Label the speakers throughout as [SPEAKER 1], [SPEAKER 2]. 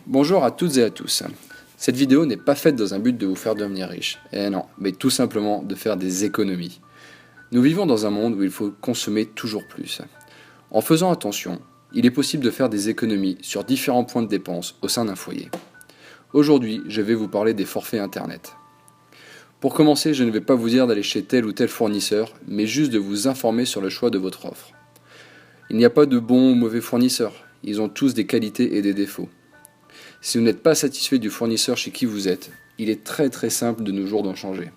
[SPEAKER 1] Bonjour à toutes et à tous. Cette vidéo n'est pas faite dans un but de vous faire devenir riche, et non, mais tout simplement de faire des économies. Nous vivons dans un monde où il faut consommer toujours plus. En faisant attention, il est possible de faire des économies sur différents points de dépense au sein d'un foyer. Aujourd'hui, je vais vous parler des forfaits internet. Pour commencer, je ne vais pas vous dire d'aller chez tel ou tel fournisseur, mais juste de vous informer sur le choix de votre offre. Il n'y a pas de bons ou mauvais fournisseurs, ils ont tous des qualités et des défauts. Si vous n'êtes pas satisfait du fournisseur chez qui vous êtes, il est très simple de nos jours d'en changer.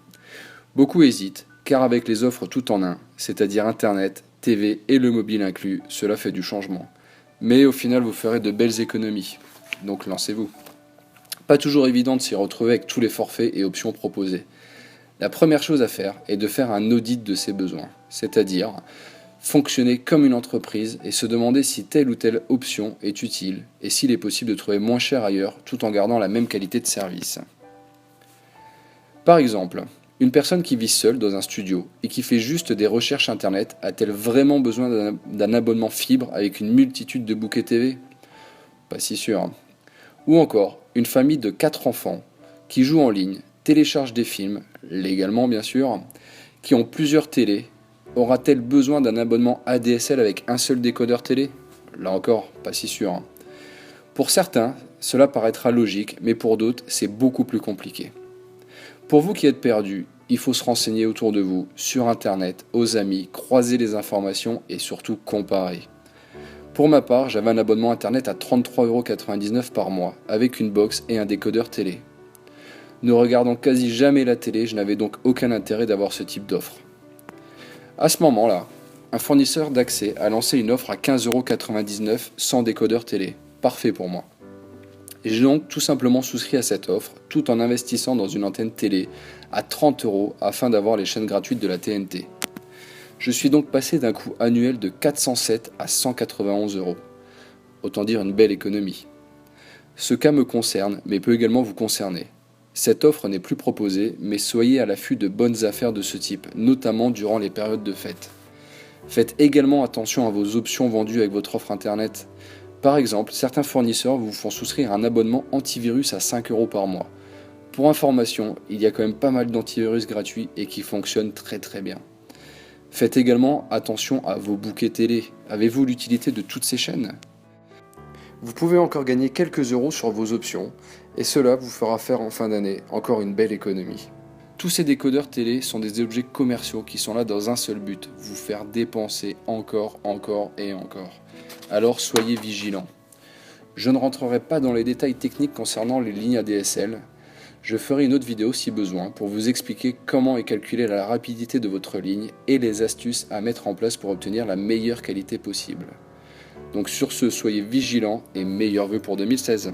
[SPEAKER 1] Beaucoup hésitent, car avec les offres tout en un, c'est-à-dire Internet, TV et le mobile inclus, cela fait du changement. Mais au final, vous ferez de belles économies. Donc lancez-vous. Pas toujours évident de s'y retrouver avec tous les forfaits et options proposés. La première chose à faire est de faire un audit de ses besoins, c'est-à-dire fonctionner comme une entreprise et se demander si telle ou telle option est utile et s'il est possible de trouver moins cher ailleurs tout en gardant la même qualité de service. Par exemple, une personne qui vit seule dans un studio et qui fait juste des recherches internet a-t-elle vraiment besoin d'un abonnement fibre avec une multitude de bouquets TV? Pas si sûr. Ou encore, une famille de 4 enfants qui jouent en ligne, téléchargent des films, légalement bien sûr, qui ont plusieurs télés. Aura-t-elle besoin d'un abonnement ADSL avec un seul décodeur télé? Là encore, pas si sûr. Pour certains, cela paraîtra logique, mais pour d'autres, c'est beaucoup plus compliqué. Pour vous qui êtes perdus, il faut se renseigner autour de vous, sur Internet, aux amis, croiser les informations et surtout comparer. Pour ma part, j'avais un abonnement Internet à 33,99 € par mois, avec une box et un décodeur télé. Ne regardant quasi jamais la télé, je n'avais donc aucun intérêt d'avoir ce type d'offre. À ce moment-là, un fournisseur d'accès a lancé une offre à 15,99 € sans décodeur télé. Parfait pour moi. Et j'ai donc tout simplement souscrit à cette offre, tout en investissant dans une antenne télé à 30 € afin d'avoir les chaînes gratuites de la TNT. Je suis donc passé d'un coût annuel de 407 à 191 €. Autant dire une belle économie. Ce cas me concerne, mais peut également vous concerner. Cette offre n'est plus proposée, mais soyez à l'affût de bonnes affaires de ce type, notamment durant les périodes de fête. Faites également attention à vos options vendues avec votre offre Internet. Par exemple, certains fournisseurs vous font souscrire un abonnement antivirus à 5 € par mois. Pour information, il y a quand même pas mal d'antivirus gratuits et qui fonctionnent très bien. Faites également attention à vos bouquets télé. Avez-vous l'utilité de toutes ces chaînes ? Vous pouvez encore gagner quelques euros sur vos options, et cela vous fera faire en fin d'année encore une belle économie. Tous ces décodeurs télé sont des objets commerciaux qui sont là dans un seul but, vous faire dépenser encore et encore. Alors soyez vigilants. Je ne rentrerai pas dans les détails techniques concernant les lignes ADSL. Je ferai une autre vidéo si besoin pour vous expliquer comment est calculée la rapidité de votre ligne et les astuces à mettre en place pour obtenir la meilleure qualité possible. Donc sur ce, soyez vigilants et meilleurs vœux pour 2016.